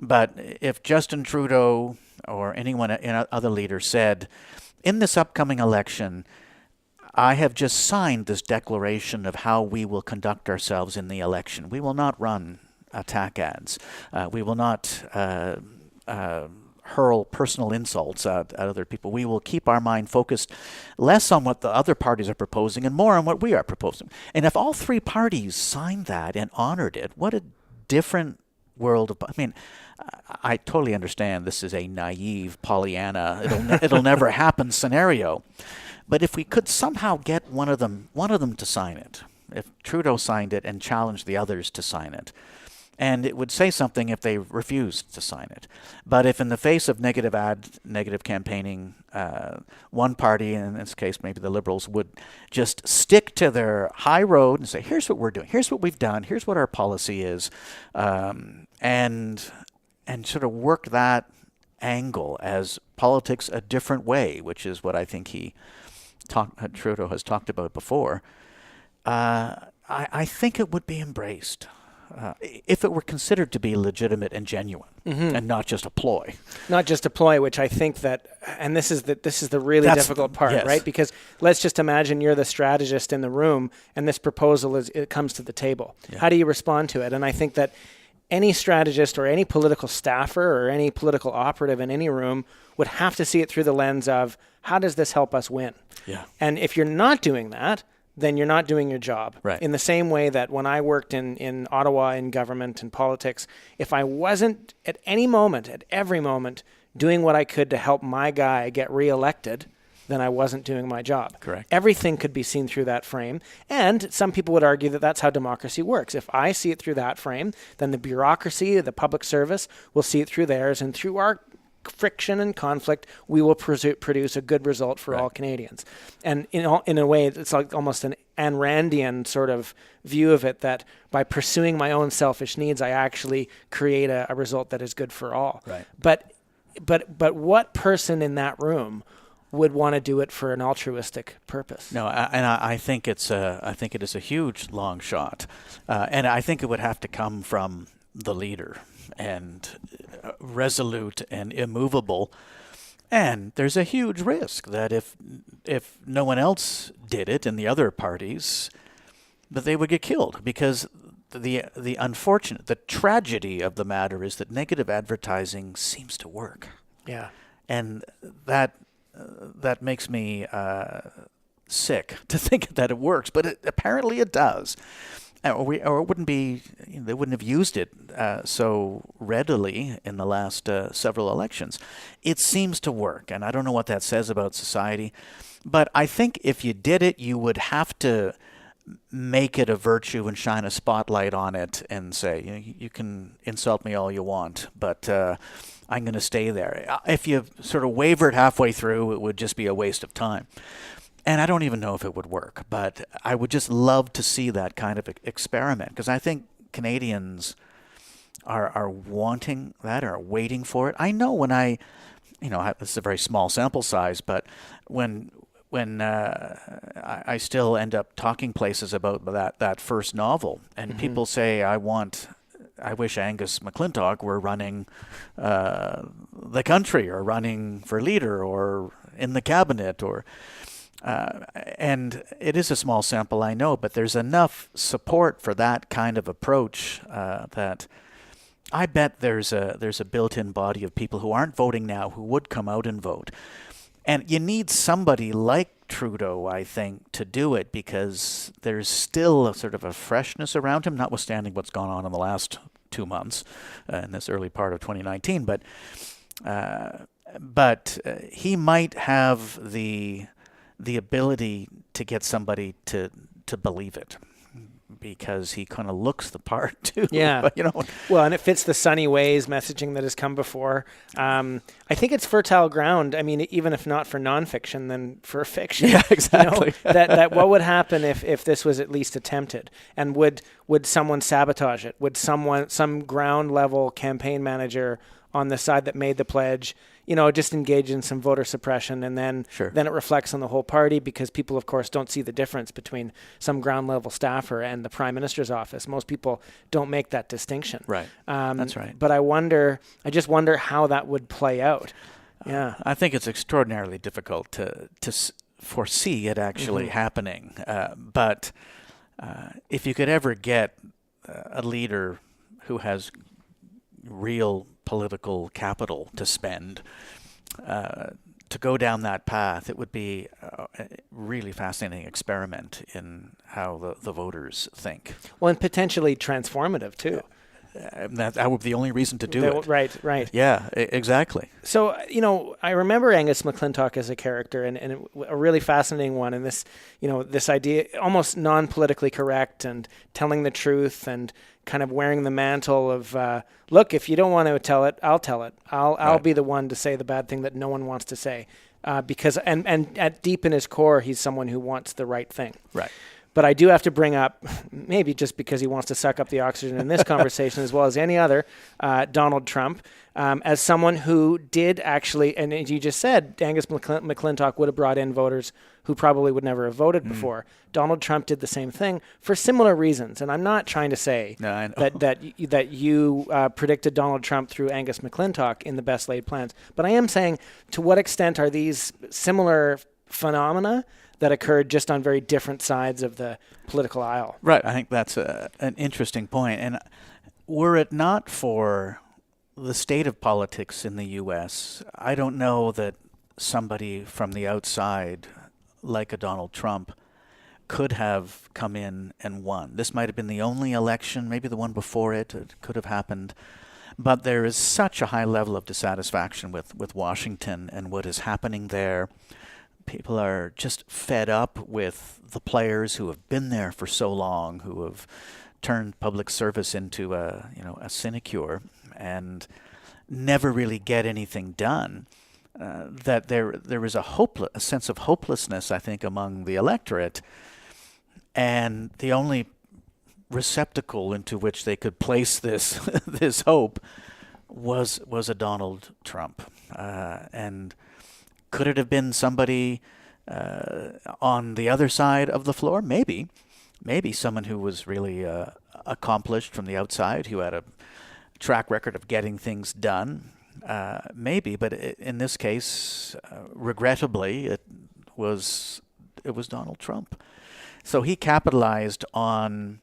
but if Justin Trudeau or anyone, other leader said, in this upcoming election, I have just signed this declaration of how we will conduct ourselves in the election. We will not run attack ads. We will not hurl personal insults at other people. We will keep our mind focused less on what the other parties are proposing and more on what we are proposing. And if all three parties signed that and honored it, what a different world of... I mean, I totally understand this is a naive Pollyanna, it'll never happen scenario. But if we could somehow get one of them to sign it, if Trudeau signed it and challenged the others to sign it, and it would say something if they refused to sign it. But if in the face of negative campaigning, one party, in this case maybe the Liberals, would just stick to their high road and say, here's what we're doing, here's what we've done, here's what our policy is, and sort of work that angle as politics a different way, which is what I think Trudeau has talked about before, I think it would be embraced. If it were considered to be legitimate and genuine, and not just a ploy. Not just a ploy, which I think that, and this is the really difficult part, yes. Right? Because let's just imagine you're the strategist in the room, and this proposal it comes to the table. Yeah. How do you respond to it? And I think that any strategist or any political staffer or any political operative in any room would have to see it through the lens of, how does this help us win? Yeah. And if you're not doing that, then you're not doing your job. Right. In the same way that when I worked in Ottawa in government and politics, if I wasn't at every moment, doing what I could to help my guy get reelected, then I wasn't doing my job. Correct. Everything could be seen through that frame. And some people would argue that that's how democracy works. If I see it through that frame, then the bureaucracy, the public service will see it through theirs. And through our friction and conflict, we will produce a good result for all Canadians. And in a way, it's like almost an Ayn Randian sort of view of it, that by pursuing my own selfish needs, I actually create a result that is good for all. Right. But what person in that room would want to do it for an altruistic purpose? No, I think it is a huge long shot, and I think it would have to come from the leader, and resolute and immovable. And there's a huge risk that if no one else did it in the other parties, that they would get killed, because the tragedy of the matter is that negative advertising seems to work. Yeah. And that makes me sick to think that it works, but apparently it does. Or it wouldn't be. They wouldn't have used it so readily in the last several elections. It seems to work, and I don't know what that says about society. But I think if you did it, you would have to make it a virtue and shine a spotlight on it and say, you can insult me all you want, but I'm going to stay there. If you sort of wavered halfway through, it would just be a waste of time. And I don't even know if it would work, but I would just love to see that kind of experiment, because I think Canadians are wanting that, are waiting for it. I know when this is a very small sample size, but when I still end up talking places about that first novel, and people say, I wish Angus McClintock were running the country, or running for leader, or in the cabinet, or... and it is a small sample, I know, but there's enough support for that kind of approach that I bet there's a built-in body of people who aren't voting now who would come out and vote. And you need somebody like Trudeau, I think, to do it, because there's still a sort of a freshness around him, notwithstanding what's gone on in the last 2 months in this early part of 2019. But he might have the ability to get somebody to believe it, because he kind of looks the part too. Yeah. Well, and it fits the Sunny Ways messaging that has come before. I think it's fertile ground. I mean, even if not for nonfiction, then for fiction. Yeah, exactly. That what would happen if this was at least attempted? And would someone sabotage it? Would some ground level campaign manager on the side that made the pledge, just engage in some voter suppression, and then it reflects on the whole party, because people, of course, don't see the difference between some ground level staffer and the Prime Minister's office. Most people don't make that distinction. Right. That's right. But I just wonder how that would play out. Yeah. I think it's extraordinarily difficult to foresee it actually happening. But if you could ever get a leader who has real political capital to spend to go down that path, it would be a really fascinating experiment in how the voters think. Well, and potentially transformative too. That would be the only reason to do it. Right. Yeah, exactly. So, I remember Angus McClintock as a character, and a really fascinating one. And this, this idea, almost non-politically correct and telling the truth and kind of wearing the mantle of, look, if you don't want to tell it, I'll tell it. I'll be the one to say the bad thing that no one wants to say. Because at deep in his core, he's someone who wants the right thing. Right. But I do have to bring up, maybe just because he wants to suck up the oxygen in this conversation as well as any other, Donald Trump, as someone who did actually, and as you just said, Angus McClintock would have brought in voters who probably would never have voted before. Donald Trump did the same thing for similar reasons. And I'm not trying to say that you predicted Donald Trump through Angus McClintock in the best laid plans. But I am saying, to what extent are these similar phenomena that occurred just on very different sides of the political aisle? Right. I think that's an interesting point. And were it not for the state of politics in the U.S., I don't know that somebody from the outside, like a Donald Trump, could have come in and won. This might have been the only election, maybe the one before it could have happened. But there is such a high level of dissatisfaction with Washington and what is happening there. People are just fed up with the players who have been there for so long, who have turned public service into a sinecure and never really get anything done. That there is a sense of hopelessness, I think, among the electorate, and the only receptacle into which they could place this this hope was a Donald Trump, and could it have been somebody on the other side of the floor? Maybe someone who was really accomplished from the outside, who had a track record of getting things done. Maybe, but in this case, regrettably, it was Donald Trump. So he capitalized on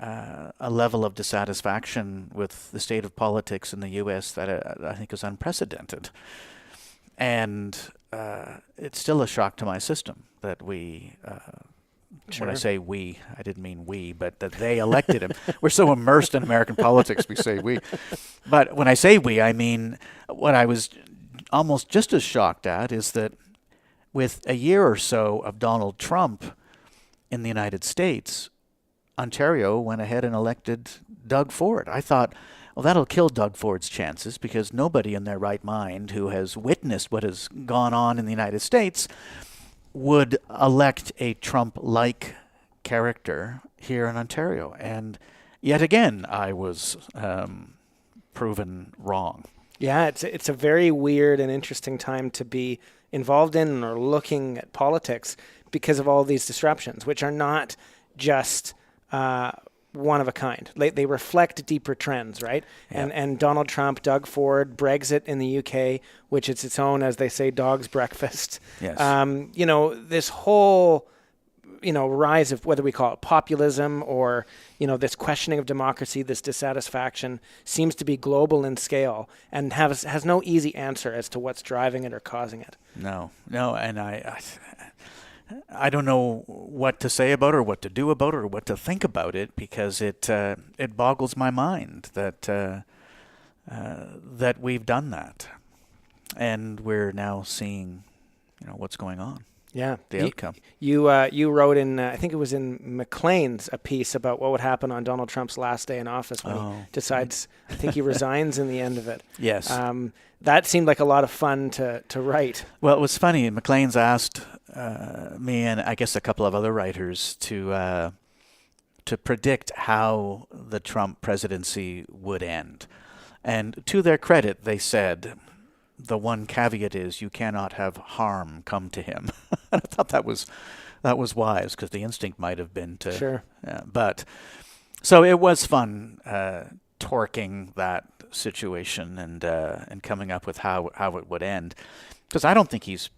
a level of dissatisfaction with the state of politics in the U.S. that I think is unprecedented. And it's still a shock to my system that we, when I say we, I didn't mean we, but that they elected him. We're so immersed in American politics, we say we. But when I say we, I mean what I was almost just as shocked at is that with a year or so of Donald Trump in the United States, Ontario went ahead and elected Doug Ford. I thought, well, that'll kill Doug Ford's chances, because nobody in their right mind who has witnessed what has gone on in the United States would elect a Trump-like character here in Ontario. And yet again, I was proven wrong. Yeah, it's a very weird and interesting time to be involved in or looking at politics because of all these disruptions, which are not just one of a kind. They reflect deeper trends, right? Yep. And Donald Trump, Doug Ford, Brexit in the UK, which is its own, as they say, dog's breakfast. Yes. This whole, rise of whether we call it populism or, this questioning of democracy, this dissatisfaction seems to be global in scale and has no easy answer as to what's driving it or causing it. No, and I don't know what to say about it or what to do about it or what to think about it, because it boggles my mind that we've done that, and we're now seeing what's going on. Yeah, the outcome. You wrote in I think it was in McClelland's a piece about what would happen on Donald Trump's last day in office when he decides. I think he resigns in the end of it. Yes. That seemed like a lot of fun to write. Well, it was funny. McClelland's asked me and I guess a couple of other writers to predict how the Trump presidency would end. And to their credit, they said, the one caveat is you cannot have harm come to him. I thought that was wise, because the instinct might have been to. Sure. But so it was fun torquing that situation and coming up with how it would end, because I don't think he's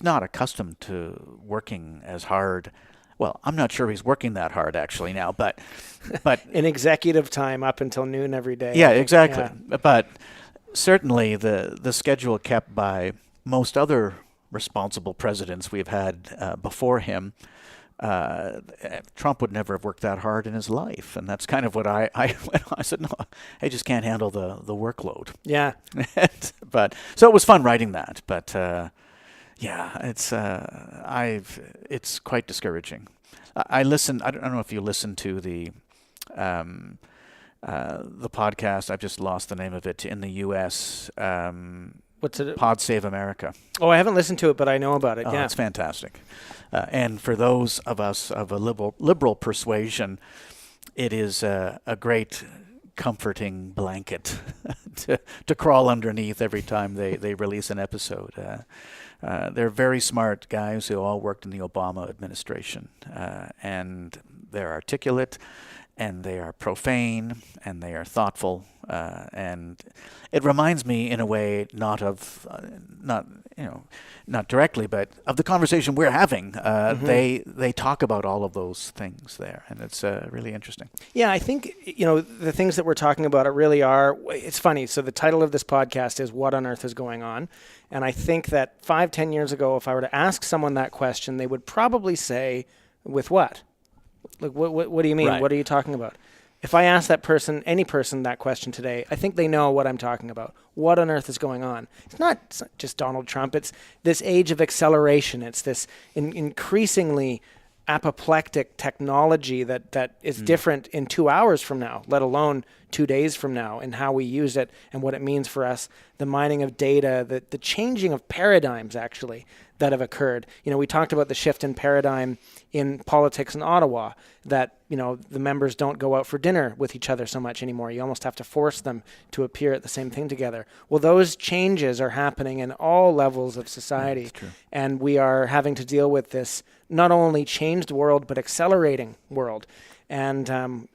not accustomed to working as hard. Well, I'm not sure he's working that hard actually now, but in executive time up until noon every day. Yeah, exactly. Yeah. But certainly the schedule kept by most other responsible presidents we've had before him. Trump would never have worked that hard in his life, and that's kind of what I said. No, I just can't handle the workload. Yeah. But so it was fun writing that, but. Yeah, it's quite discouraging. I listen. I don't know if you listen to the podcast. I've just lost the name of it in the U.S. What's it? Pod Save America. Oh, I haven't listened to it, but I know about it. Oh, yeah, it's fantastic. And for those of us of a liberal persuasion, it is a great comforting blanket to crawl underneath every time they release an episode. They're very smart guys who all worked in the Obama administration, and they're articulate, and they are profane, and they are thoughtful, and it reminds me in a way not directly, but of the conversation we're having. They talk about all of those things there, and it's really interesting. Yeah, I think the things that we're talking about really are. It's funny. So the title of this podcast is "What on Earth is Going On?" And I think that 5-10 years ago, if I were to ask someone that question, they would probably say, "With what? Like, what do you mean? Right. What are you talking about?" If I ask that person, any person, that question today, I think they know what I'm talking about. What on earth is going on? It's not just Donald Trump. It's this age of acceleration. It's this increasingly apoplectic technology that is different in 2 hours from now, let alone 2 days from now, and how we use it and what it means for us, the mining of data, the changing of paradigms, actually, that have occurred. We talked about the shift in paradigm in politics in Ottawa, that, the members don't go out for dinner with each other so much anymore. You almost have to force them to appear at the same thing together. Well, those changes are happening in all levels of society. That's true. And we are having to deal with this not only changed world, but accelerating world. And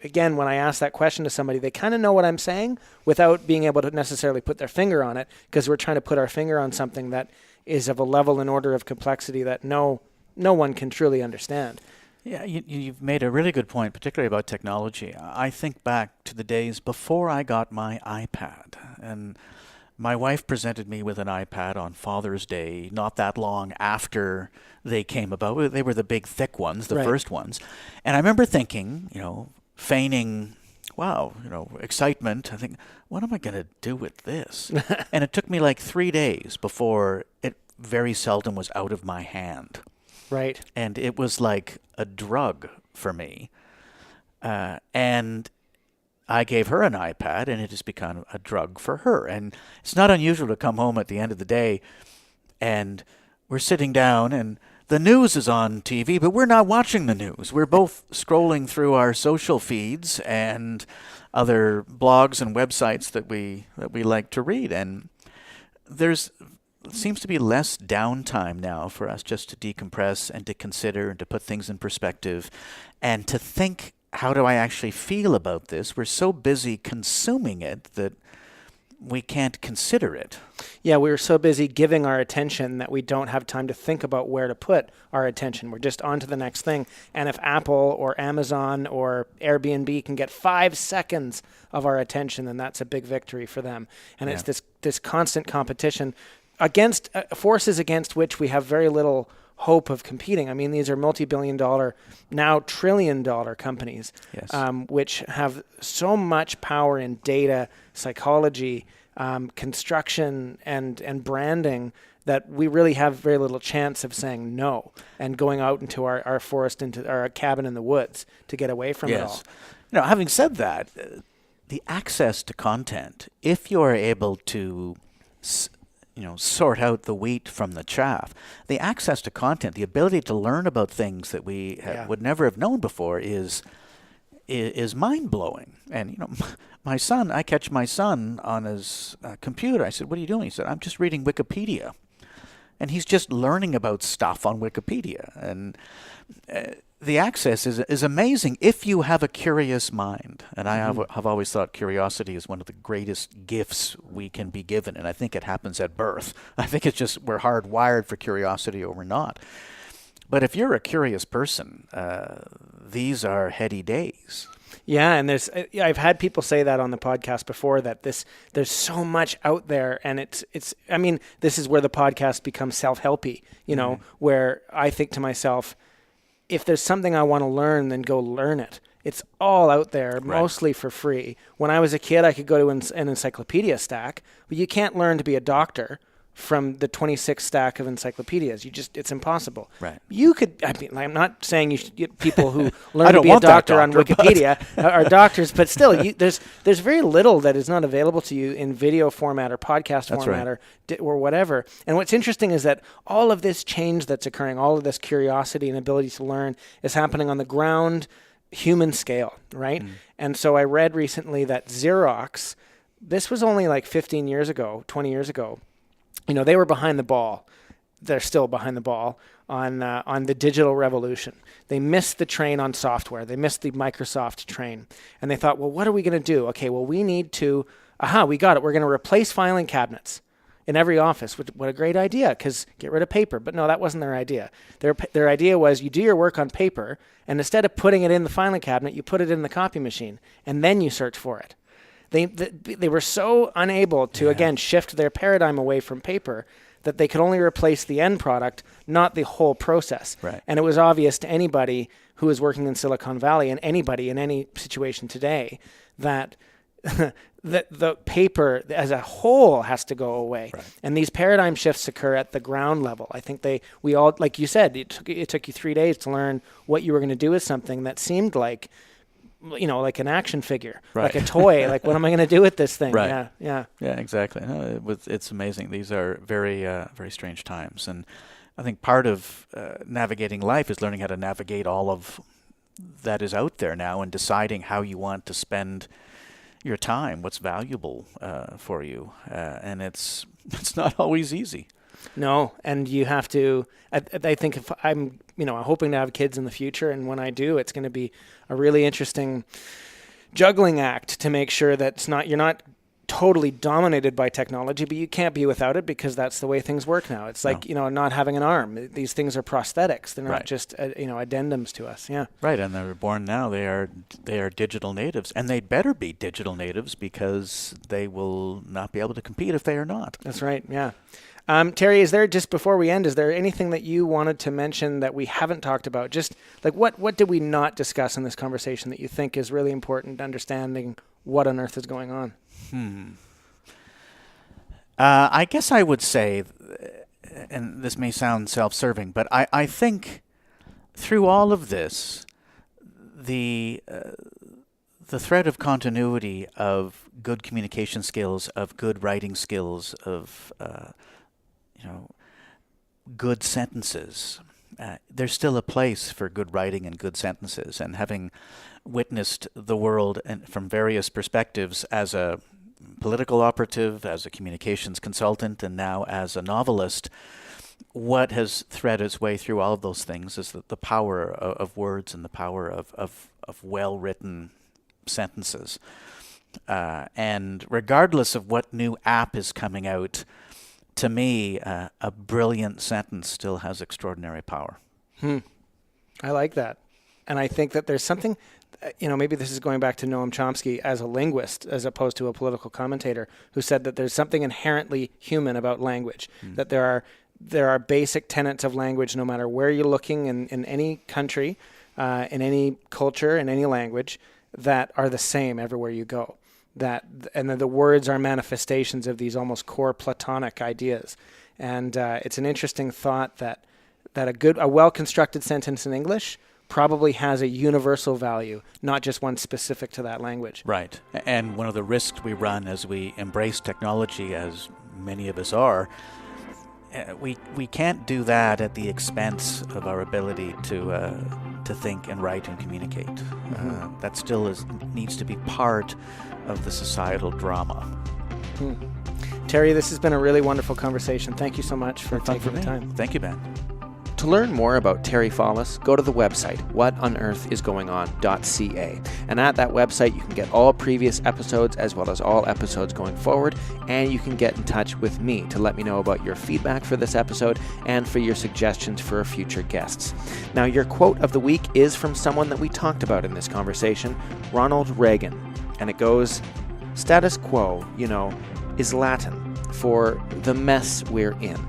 again, when I ask that question to somebody, they kind of know what I'm saying without being able to necessarily put their finger on it, because we're trying to put our finger on something that is of a level and order of complexity that no one can truly understand. Yeah, you've made a really good point, particularly about technology. I think back to the days before I got my iPad, and my wife presented me with an iPad on Father's Day, not that long after they came about. They were the big, thick ones, the first ones. And I remember thinking, feigning, wow, excitement. I think, what am I going to do with this? And it took me like 3 days before it very seldom was out of my hand. Right. And it was like a drug for me. And I gave her an iPad, and it has become a drug for her. And it's not unusual to come home at the end of the day, and we're sitting down, and the news is on TV, but we're not watching the news. We're both scrolling through our social feeds and other blogs and websites that we like to read. And there's seems to be less downtime now for us just to decompress and to consider and to put things in perspective and to think, how do I actually feel about this? We're so busy consuming it that we can't consider it. Yeah, we're so busy giving our attention that we don't have time to think about where to put our attention. We're just on to the next thing. And if Apple or Amazon or Airbnb can get 5 seconds of our attention, then that's a big victory for them. And it's this constant competition against forces against which we have very little hope of competing. I mean, these are multi-billion-dollar, now trillion-dollar companies, which have so much power in data, psychology, construction, and branding that we really have very little chance of saying no and going out into our forest, into our cabin in the woods to get away from it all. Having said that, the access to content, if you are able to sort out the wheat from the chaff, the access to content, the ability to learn about things that we would never have known before is is mind-blowing. And, my son, I catch my son on his computer. I said, "What are you doing?" He said, "I'm just reading Wikipedia." And he's just learning about stuff on Wikipedia. And the access is amazing if you have a curious mind. And I have always thought curiosity is one of the greatest gifts we can be given. And I think it happens at birth. I think it's just we're hardwired for curiosity or we're not. But if you're a curious person, these are heady days. Yeah, and I've had people say that on the podcast before, that there's so much out there, and it's I mean, this is where the podcast becomes self-helpy, where I think to myself, if there's something I want to learn, then go learn it. It's all out there, mostly for free. When I was a kid, I could go to an encyclopedia stack, but you can't learn to be a doctor from the 26 stack of encyclopedias. It's impossible. Right. You could, I'm not saying you should get people who learn to be a doctor on Wikipedia are doctors, but still, there's very little that is not available to you in video format or podcast format or whatever. And what's interesting is that all of this change that's occurring, all of this curiosity and ability to learn is happening on the ground human scale, right? And so I read recently that Xerox, this was only like 15 years ago, 20 years ago, they were behind the ball. They're still behind the ball on the digital revolution. They missed the train on software. They missed the Microsoft train. And they thought, well, what are we going to do? Okay, well, we need to, we got it. We're going to replace filing cabinets in every office. What a great idea, because get rid of paper. But no, that wasn't their idea. Their idea was you do your work on paper, and instead of putting it in the filing cabinet, you put it in the copy machine, and then you search for it. They were so unable to, again, shift their paradigm away from paper that they could only replace the end product, not the whole process. Right. And it was obvious to anybody who is working in Silicon Valley and anybody in any situation today that the paper as a whole has to go away. Right. And these paradigm shifts occur at the ground level. I think we all, like you said, it took you 3 days to learn what you were going to do with something that seemed like, like an action figure, like a toy. Like, what am I going to do with this thing? Right. Yeah, exactly. No, it's amazing. These are very, very strange times. And I think part of navigating life is learning how to navigate all of that is out there now and deciding how you want to spend your time, what's valuable for you. And it's not always easy. No, and you have to, I think if I'm hoping to have kids in the future, and when I do, it's going to be a really interesting juggling act to make sure that you're not totally dominated by technology, but you can't be without it, because that's the way things work now. It's like, not having an arm. These things are prosthetics. They're not just, addendums to us. Yeah. Right. And they're born now. They are digital natives, and they'd better be digital natives, because they will not be able to compete if they are not. That's right. Yeah. Terry, just before we end, is there anything that you wanted to mention that we haven't talked about? Just like what did we not discuss in this conversation that you think is really important to understanding what on earth is going on? I guess I would say, and this may sound self-serving, but I think through all of this, the thread of continuity of good communication skills, of good writing skills, of good sentences. There's still a place for good writing and good sentences. And having witnessed the world from various perspectives as a political operative, as a communications consultant, and now as a novelist, what has thread its way through all of those things is the power of words and the power of well-written sentences. And regardless of what new app is coming out, to me, a brilliant sentence still has extraordinary power. I like that. And I think that there's something, maybe this is going back to Noam Chomsky as a linguist, as opposed to a political commentator, who said that there's something inherently human about language, that there are basic tenets of language, no matter where you're looking in any country, in any culture, in any language, that are the same everywhere you go. And the words are manifestations of these almost core Platonic ideas. And it's an interesting thought that a well-constructed sentence in English probably has a universal value, not just one specific to that language. Right. And one of the risks we run as we embrace technology, as many of us are, we can't do that at the expense of our ability to to think and write and communicate. That still needs to be part of the societal drama. Terry, this has been a really wonderful conversation. Thank you so much for taking the time. Thank you, Ben. To learn more about Terry Fallis, go to the website whatonearthisgoingon.ca, and at that website you can get all previous episodes as well as all episodes going forward, and you can get in touch with me to let me know about your feedback for this episode and for your suggestions for future guests. Now, your quote of the week is from someone that we talked about in this conversation, Ronald Reagan, and it goes, "Status quo, is Latin for the mess we're in."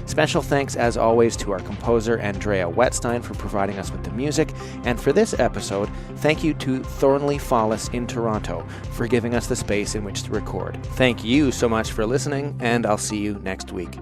Special thanks, as always, to our composer Andrea Wetstein for providing us with the music, and for this episode, thank you to Thornley Fallis in Toronto for giving us the space in which to record. Thank you so much for listening, and I'll see you next week.